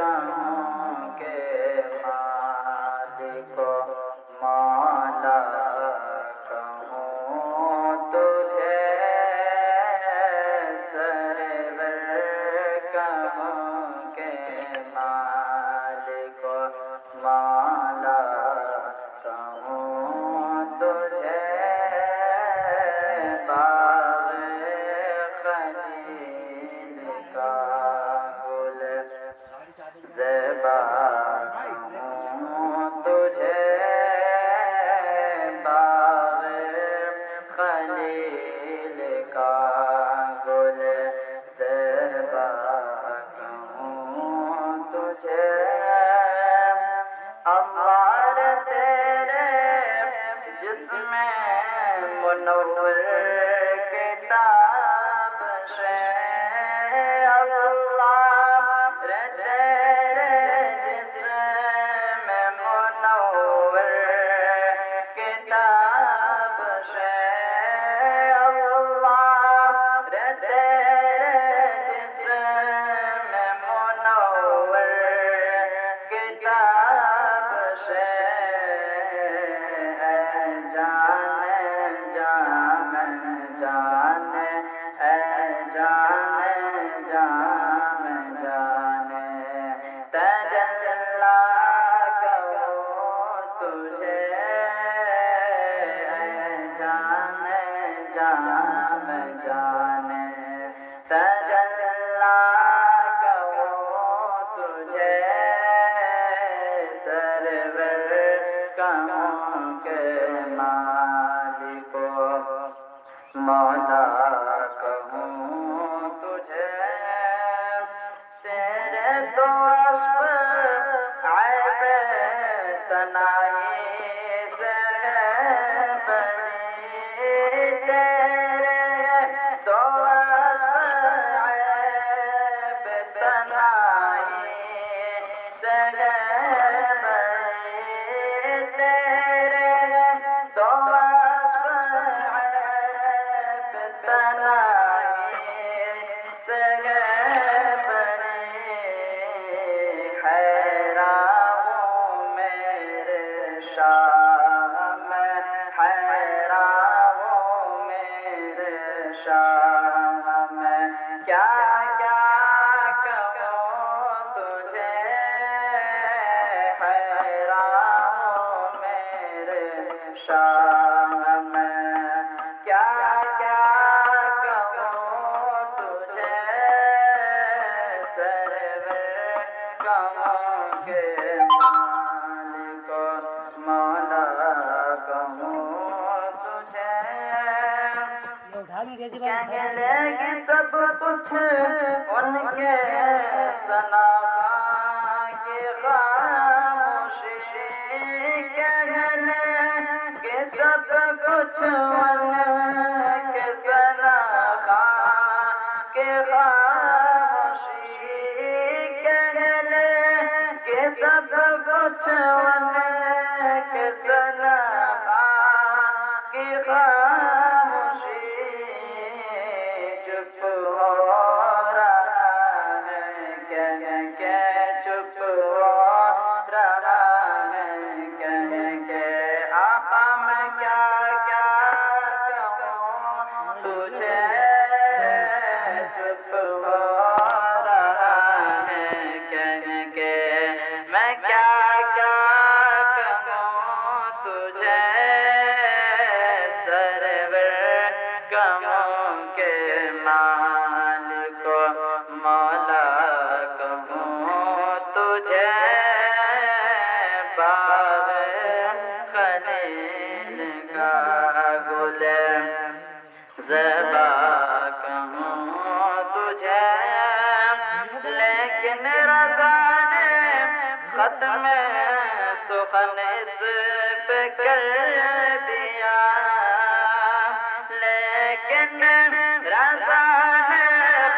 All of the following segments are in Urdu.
کہوں کہ مالک و مولا کہوں تجھے سرور کہوں کہ مالک و مولا کہوں تجھے باغ خلیل کا گل زیبا کہوں تجھے باغ خلیل کا گل زیبا کہوں تجھے انوار تیرے جسم منور کتاب سے اللہ تیرے جسم منور کتاب سے اللہ تیرے جسم منور کتاب سے جان جان جان اے جان جان جان تجلا کہوں تجھے جان جان جان تجلا کہوں تجھے سرور کہوں کہ مالک و مولا کہوں تجھے تیرے تو عشق عیب تنہائی سے بڑی تیرے تو عشق عیب تنہائی سے بڑی تیرے تو عشق عیب تنہائی سے بڑی حیران ہوں میرے شاہ میں حیران ہوں میرے شاہ میں کیا کہوں تجھے حیران ہوں میرے شاہ میں کیا کہوں تجھے سرور کہوں کہ مالک و مولا کہوں تجھے کہنے گی سب کچھ ان کے ثنا کی خاموشی کہنے گی سب کچھ ان کے ثنا کی خاموشی کہنے گی سب کچھ ان کے ثنا کی خاموشی چپ ہو رہا ہے کہہ کے چپ ہو رہا ہے کہہ کے آقا میں کیا کہوں تجھے چپ ہو رہا ہے کہہ کے میں کیا کہوں تجھے سرور کہوں کہ مالک و مولا کہوں تجھے باغ خلیل کا گل زیبا کہوں تجھے لیکن رضا نے ختم سخن اس پہ کر دیا لیکن رضا نے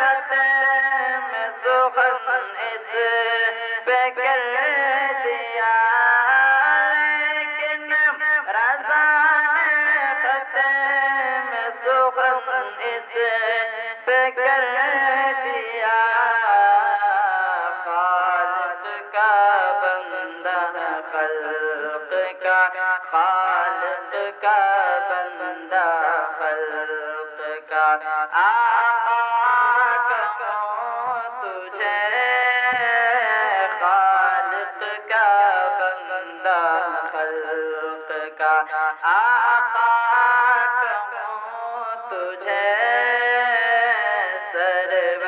ختم سخن اس پہ کر دیا لیکن رضا نے ختم سخن اس پہ کر دیا خالق کا بندہ خلق کا خالق کا بندہ خلق کا آقا کہوں تجھے خالق کا بندہ خلق کا آقا کہوں تجھے سرور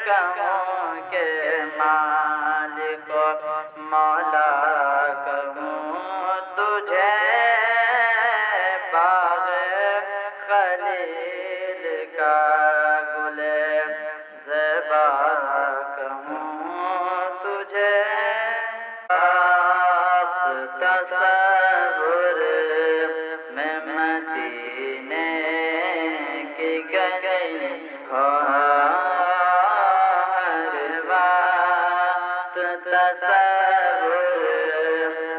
کہوں کہ مالک مولا کہوں تجھے باغ خلیل کا گل زیبا کہوں تجھے تصور میں مدینے کی گلی ہو ہر بات تصور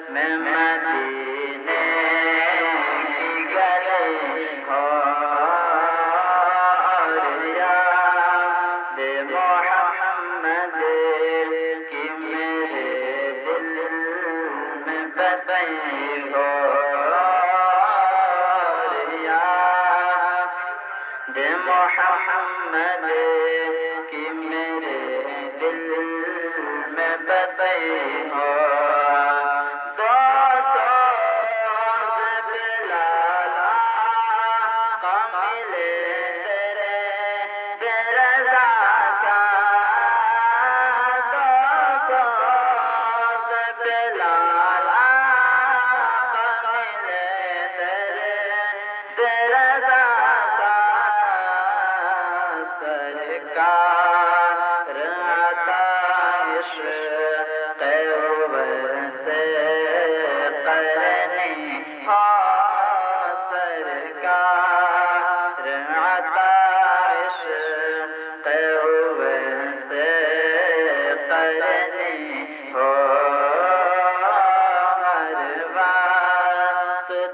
میں مدینے کی گلی ہو اور یاد محمد کی میرے دل میں بسی ہو اور یاد محمد کی میرے دل میں بسی ہو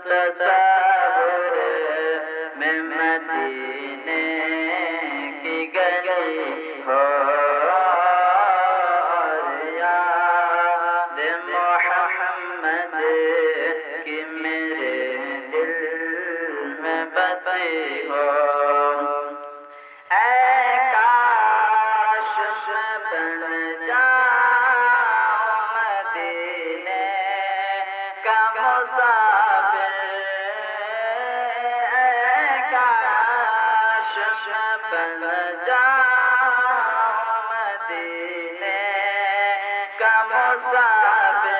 تصور میں مدینے کی گلی ہو اور یاد محمد کی میرے دل میں بسی ہو اے کاش میں بن جاؤں مدینے کا مسافر بن جاؤں مدینے کا مسافر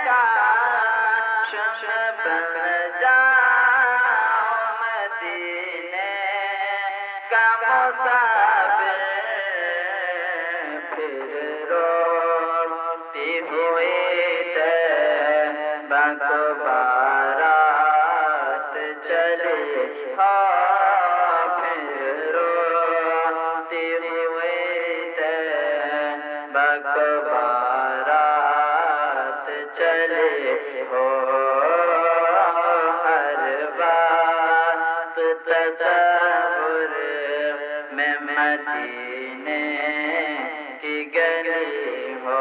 کاش میں بن جاؤں مدینے کا مسافر پھر روتی ہوئی طیبہ کو بارات چلی پھر روتی ہوئی طیبہ کو بارات چلی ہو ہر بات تصور میں مدینے کی گلی ہو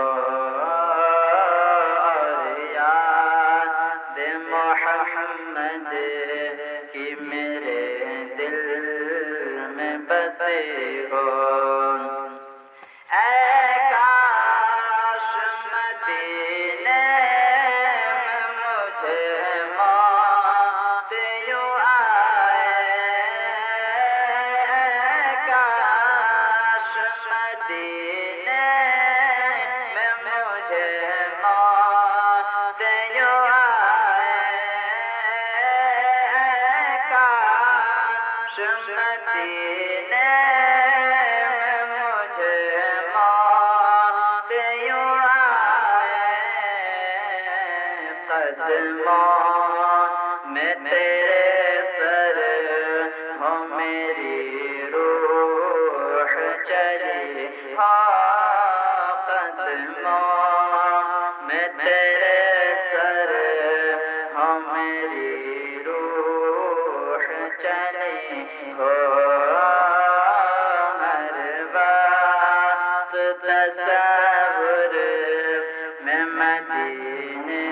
اور یاد محمد کی میرے دل میں بسی ہو اے کاش مدینے میں مجھے موت یوں آئے کاش مدینے میں مجھے موت یوں مدینے میں مجھے موت یوں آئے قدموں میں تیرے سر ہو میری روح چلی قدموں میں تیرے سر ہو میری روح چلی ہو ہر بات تصور میں مدینے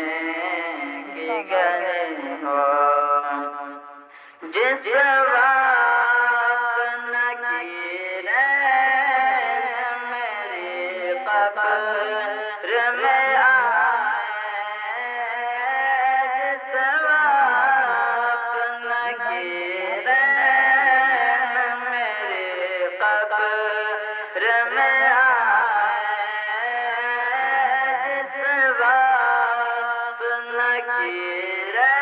کی گلی ہو، جس وقت نکیریں میری قبر میں آئے، جس وقت نکیریں میری قبر میں آئے، جس وقت نکیریں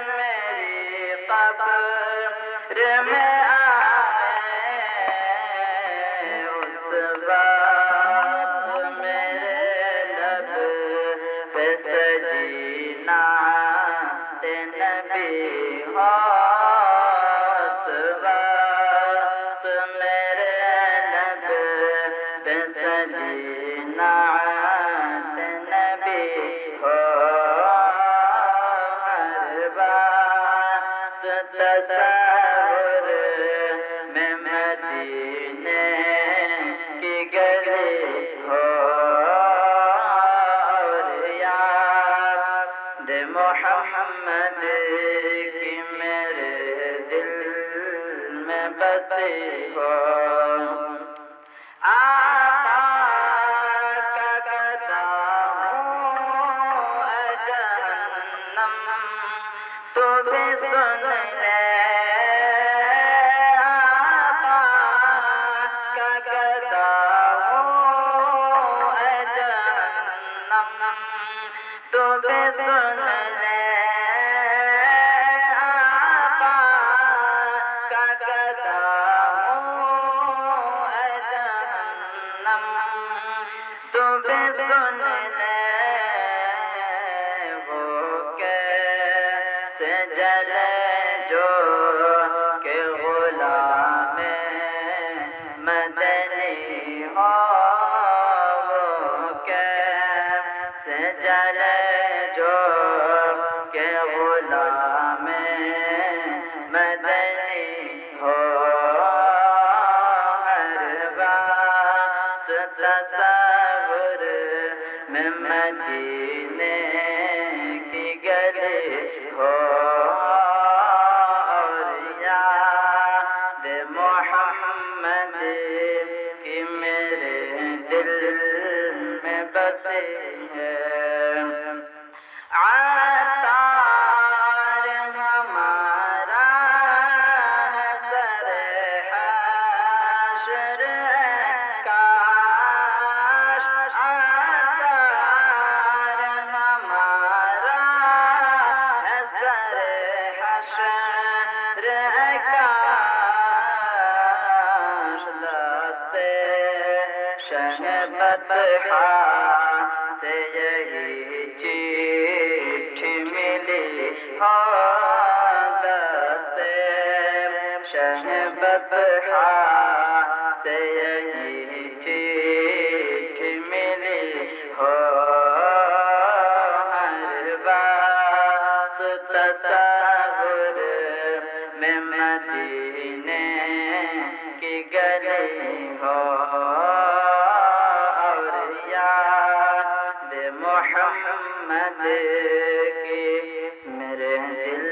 میری قبر میں آئے، اس وقت میرے لب پہ سجی نعت نبی ہو، اس وقت میرے لب پہ سجی نعت نبی ہو، ہر بات تصور میں مدینے کی گلی ہو، اور یاد محمد کی میرے دل میں بسی ہو، آقا کا قدم اے جہنم تو بھی سن لے، آقا کا قدم اے جہنم تو بھی سن لے، آقا کا قدم اے جہنم تو بھی سن لے، وہ کیسے جلے جو کہ غلام مدنی ہو، وہ کیسے جلے جو کہ غلام مدنی ہو، ہر بات تصور میں مدینے کی گلی ہو، اور یاد محمد کی میرے دل میں بسی ہے، عطار ہمارا ہے سر حشر، کاش عطار ہمارا ہے سر حشر، کاش دستے شہ بطحا سے یہی چٹھی ملی ہو، دستے شہ بطحا سے یہی چٹھی ملی ہو، ہر بات تصور میں مدینے کی گلی ہو، اور یاد محمد کی میرے دل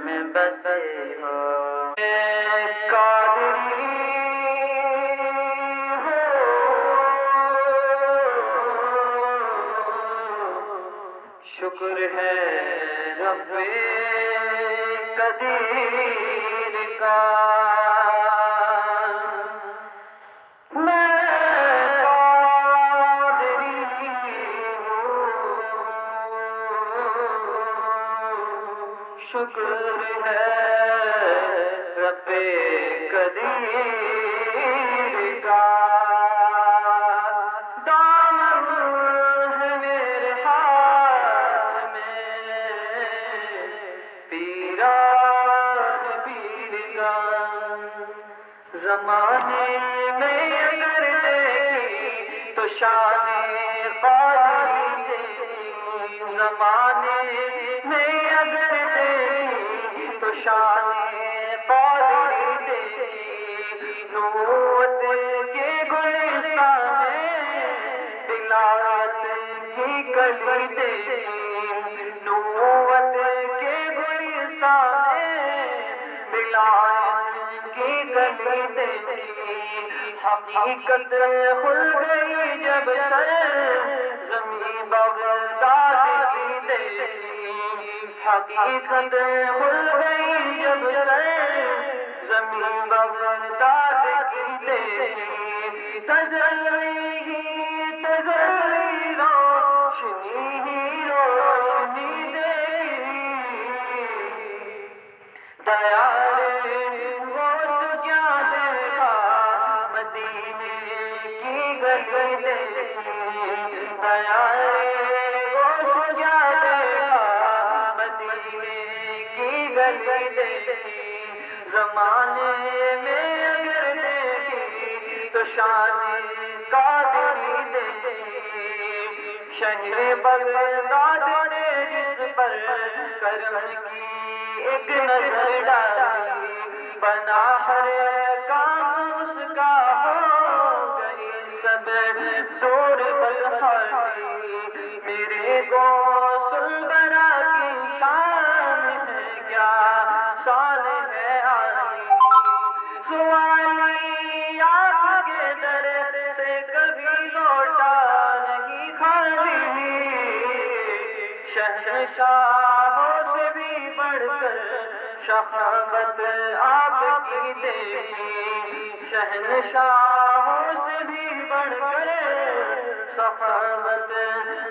میں بسی ہو، قادری ہو، شکر ہے رب قدیر کا، میں قادری ہوں، شکر ہے رب قدیر کا، دامن ہے میرے ہاتھ میں پیران پیر کا، زمانے میں اگر دیکھی تو شان قادری دیکھی، زمانے میں اگر دیکھی تو شان قادری دیکھی، نبوت کے گل کلی دیکھی، نبوت کے گلستان ولایت کی کلی دیکھی، حقیقت کھل گئی جب سر زمین بغداد کی دیکھی، حقیقت کھل گئی جب سر زمین بغداد کی دیکھی، تجلی ہی تجلی روشنی ہی روشنی دیکھی، دیارے غوث کیا دیکھا مدینے کی گلی دیکھی، دیارے غوث کیا دیکھا مدینے کی گلی دیکھی، زمانے میں اگر دیکھی تو شان قادری دیکھی، شہر بغداد نے جس پر کرم کی ایک نظر ڈالی، بنا ہر کام اس کا ہو گئی سب دور بلحالی، میرے غوث البرا کی شان ہے کیا شان ہے آئی، سوالی آپ کے در سے کبھی لوٹا نہیں خالی، شہنشاہوں سے بھی بڑھ کر شخاوت آپ کی دیکھی، شہنشاہوں سے بھی بڑھ کر سخاوت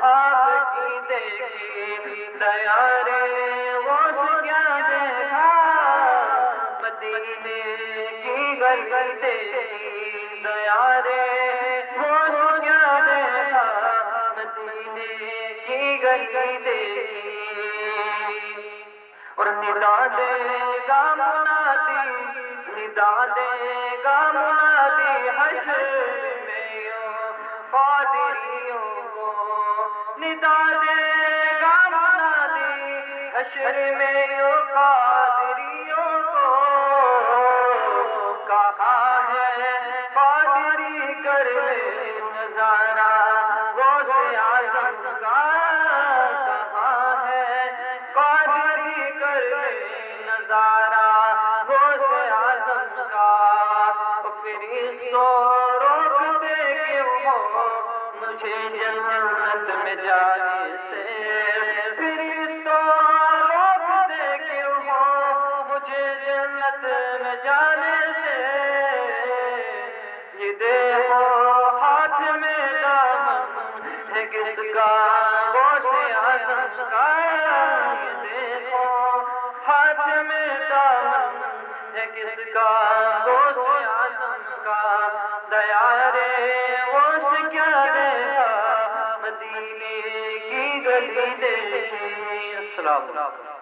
آپ کی دیکھی، دیارے غوث کیا دیکھا مدینے کی گلی دیکھی، دیارے غوث کیا دیکھا مدینے کی گلی دیکھی، اور ندا دے گا منادی، ندا دے گا منادی حشر میں یوں قادریوں کو، ندا دے گا منادی حشر میں یوں قادریوں کو، کہاں ہے قادری کر لے نظارہ غوث اعظم کا، کہاں ہے قادری کر لے نظارہ غوث اعظم کا، فرشتوں روکتے کیوں ہو مجھے جنت میں جانے سے، فرشتوں روکتے کیوں ہو مجھے جنت میں جانے سے، یہ دیکھو ہاتھ میں دامن ہے کس کا غوث اعظم کا، یہ دیکھو ہاتھ میں دامن ہے کس کا غوث اعظم کا، دیارے غوث کیا دیکھا مدینے کی گلی دیکھی۔ السلام علیکم۔